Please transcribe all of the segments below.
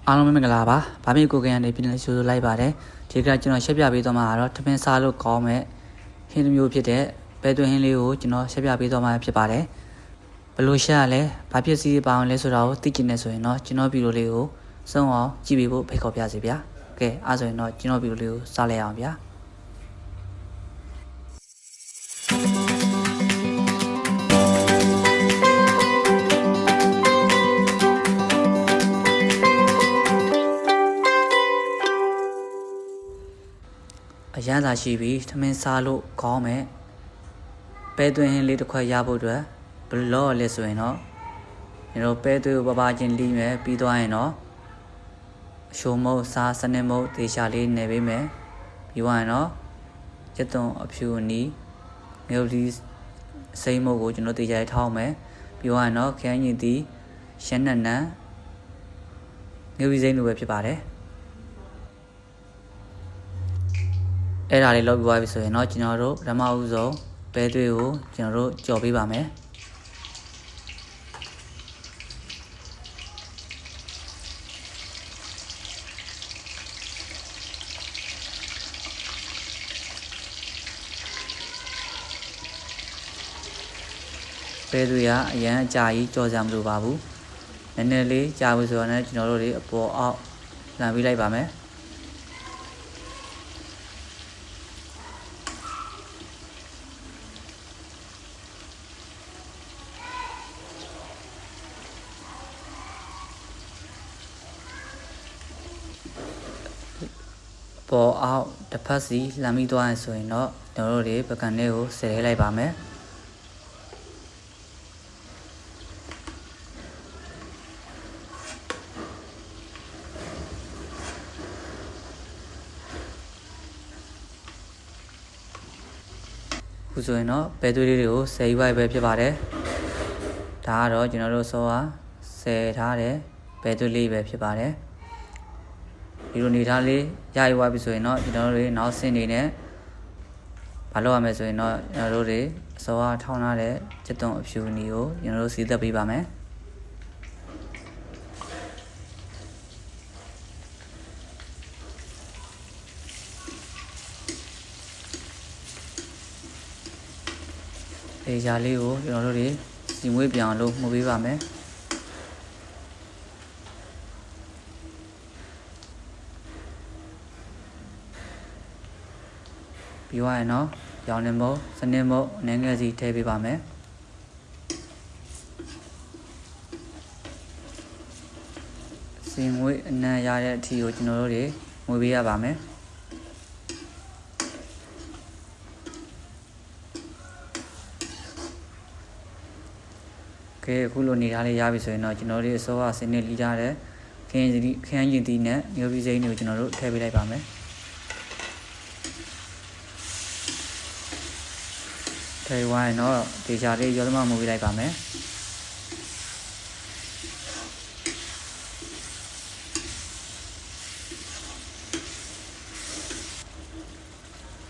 အားလုံးပဲမင်္ဂလာပါ။ဘာဖြစ်ကိုကရန်နေပြည်နယ်ရှိုးလိုက်ပါတယ်။ဒီကကျွန်တော်ရှက်ပြပေးသွားမှာကတော့ထမင်းစားလို့ကောင်းမဲ့ဟင်းမျိုးဖြစ်တဲ့ပဲသွင်းဟင်းလေးကိုကျွန်တော်ရှက်ပြပေးသွားမှာဖြစ်ပါတယ်။ဘလို့ရှာလဲဘာဖြစ်စီပါအောင်လဲဆိုတာကိုသိကျင်နေဆိုရင်တော့ကျွန်တော်ဗီဒီယိုလေးကိုစုံအောင်ကြည့်ပေးဖို့ဖိတ်ခေါ်ပါစီဗျာ။ကဲအားဆိုရင်တော့ကျွန်တော်ဗီဒီယိုလေးကိုစလိုက်အောင်ဗျာ။အရန်သာရှိပြီးထမင်းစားလို့ခေါင်းမဲ့ပဲသွင်းဟင်းလေးတစ်ခွက်ရဖို့အတွက်ဘယ်လိုလဲဆိုရင်တော့ကျွန်တော်ပဲသွေးကိုပပချင်းလီးမယ်ပြီးသွားရင်တော့အရှိုးမုတ်စားစနစ်မုတ်ဒေရှာလေးနေပေးမယ်ပြီးသွားရင်တော့ကျက်သွန်အဖြူနီငုတ်ဒီစိမ့်မုတ်ကိုကျွန်တော်ဒေရှာလေးထောင်းမယ်ပြီးသွားရင်တော့ခန်းကြီးတီရှမ်းနန်းနန်းငုတ်ဒီစိမ့်လိုပဲဖြစ်ပါတယ်အဲ့ဒါလေးလုပ်ပြီးသွားပြီဆိုရင်တော့ကျွန်တော်တို့ပထမဦးဆုံးပဲသွေးကိုကျွန်တော်တို့ကြော်ပေးပါမယ်ပဲသွေးကအရန်အကြာကြီးကြော်စရာမလိုပါဘူးနည်းနည်းလေးကြာပြီဆိုတော့လည်းကျွန်တော်တို့တွေအပေါ်အောက်လှန်ပေးလိုက်ပါမယ်ပေါ်အောက်တစ်ဖက်စီလှမ်းပြီးသွားရင်ဆိုရင်တော့ကျွန်တော်တို့တွေပကံလေးကိုဆယ်ထဲလိုက်ပါမယ်ခုဆိုရင်တော့ပဲသွေးလေးတွေကိုဆယ်ယူလိုက်ပဲဖြစ်ပါတယ်ဒါကတော့ကျွန်တော်တို့စောဟာဆယ်ထားတဲ့ပဲသွေးလေးပဲဖြစ်ပါတယ်ဒီလိုနေထားလေးရယူသွားပြီဆိုရင်တော့ကျွန်တော်တို့တွေနောက်ဆင်းနေနဲ့မလုပ်ရမယ်ဆိုရင်တော့ကျွန်တော်တို့တွေအစောအားထောင်းထားတဲ့ကျက်သွန်အဖြူနီကိုကျွန်တော်တို့စီးသက်ပေးပါမယ်ဒေဂျာလေးကိုကျွန်တော်တို့တွေစီမွေးပြောင်းလို့မှုပေးပါမယ်ပြီးသွားရင်တော့ရောင်နေမုတ်စနစ်မုတ်နည်းငယ်စီထည့်ပေးပါမယ်စီမွေးအနံ့ရတဲ့အထီကိုကျွန်တော်တို့တွေငွေပေးရပါမယ်ကဲအခုလိုနေထားလေးရပြီဆိုရင်တော့ကျွန်တော်တို့အစောကစနစ်လီးထားတဲ့ခင်းရင်တီနဲ့မျိုးပြီးစိမ်းတွေကိုကျွန်တော်တို့ထည့်ပေးလိုက်ပါမယ်ထည့်ဝိုင်းတော့ဒေချာလေးရောသမမှုပေးလိုက်ပါမယ်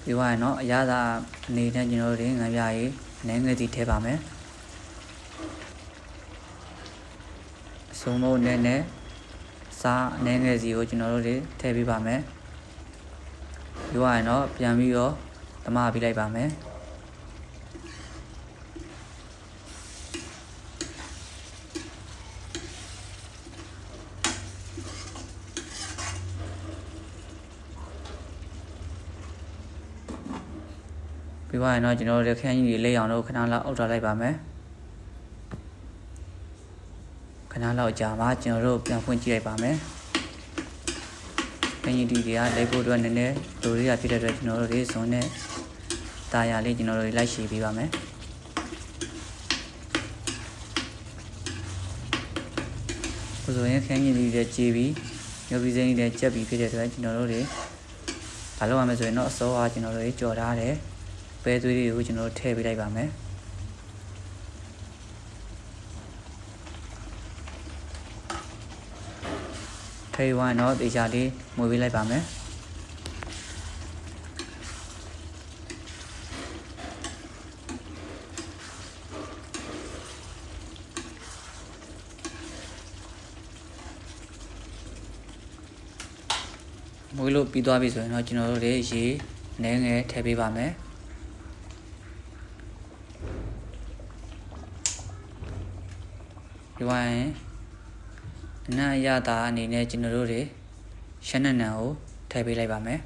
ပြီးသွားရင်တော့အရသာအနေနဲ့ကျွန်တော်တို့ငါးပြားရေးနည်းငယ်စီထည့်ပါမယ်အစုံမုတ်နဲ့စားနည်းငယ်စီကိုကျွန်တော်တို့တွေထည့်ပေးပါမယ်ပြီးသွားရင်တော့ပြန်ပြီးတော့သမပေးလိုက်ပါမယ်ပြီးသွားရင်တော့ကျွန်တော်တို့ခန်းကြီးတွေလက်အောင်လို့ခဏလောက်အုပ်ထားလိုက်ပါမယ်ခဏလောက်ကြာမှကျွန်တော်တို့ပြန်ဖွင့်ကြည့်လိုက်ပါမယ်ခန်းကြီးတွေကလိုက်ဖို့အတွက်နည်းနည်းလိုလေးရဖြစ်တဲ့အတွက်ကျွန်တော်တို့တွေဇွန်နဲ့တာယာလေးကျွန်တော်တို့လိုက်ရှည်ပေးပါမယ်ဆိုရင်ခန်းကြီးတွေကြည်ပြီးရုပ်ပြီးစိမ်းတွေကြက်ပြီးဖြစ်တဲ့အတွက်ကျွန်တော်တို့တွေဘာလို့ရမလဲဆိုရင်တော့အစောအားကျွန်တော်တို့တွေကြော်ထားတယ်ပဲသွေးတွေကိုကျွန်တော်ထည့်ပေးလိုက်ပါမယ်ထည့်ဝိုင်းတော့တေချာလေးမွေပေးလိုက်ပါမယ် မွေးလို့ပြီးသွားပြီဆိုရင်တော့ကျွန်တော်တို့တွေရေနည်းငယ်ထည့်ပေးပါမယ်ဒီဝိုင်းအနံ့အရသာအနေနဲ့ကျွန်တော်တို့တွေရှမ်းနံကိုထည့်ပေးလိုက်ပါမယ်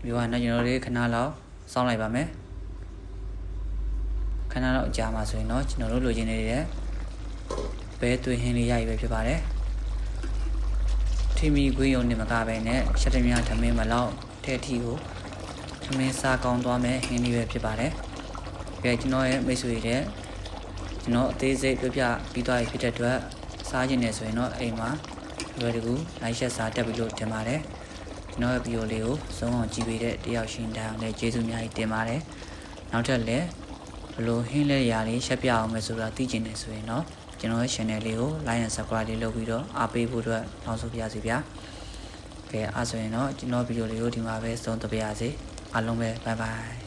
ဒီဝိုင်းတော့ကျွန်တော်တို့ခဏလောက်စောင့်လိုက်ပါမယ်ခဏလောက်ကြာမှဆိုရင်တော့ကျွန်တော်တို့လိုချင်နေတဲ့ပဲသွေးဟင်းလေးရပြီပဲဖြစ်ပါတယ်ထီမီခွေးရုံနဲ့မကပဲနဲ့ရှက်တမြထမင်းမလောက်ထဲထီကိုထမင်းစားကောင်းသွားမယ်ဟင်းလေးပဲဖြစ်ပါတယ်ကဲကျွန်တော်ရဲ့မိတ်ဆွေတွေကျွန်တော်အသေးစိတ်ပြပြပြီးသွားပြီဖြစ်တဲ့အတွက်စားခြင်းနေဆိုရင်တော့အိမ်မှာလွယ်တကူလိုက်ရှက်စားတက်ပြီးလို့တင်ပါတယ်ကျွန်တော်ရဲ့ဗီဒီယိုလေးကိုစုံအောင်ကြည့်ပေးတဲ့တယောက်ရှင်တိုင်းအောင်လည်းကျေးဇူးအများကြီးတင်ပါတယ်နောက်ထပ်လည်းဘလို့ဟင်းလဲရာလေးရှက်ပြအောင်မယ်ဆိုတာသိချင်နေဆိုရင်တော့ကျွန်တော်ရဲ့ channel လေးကို like and subscribe လေးလုပ်ပြီးတော့အားပေးဖို့အတွက်တောင်းဆိုပါရစေဗျာကဲအားဆိုရင်တော့ကျွန်တော်ဗီဒီယိုလေးကိုဒီမှာပဲဆုံးသပါရစေအားလုံးပဲ bye bye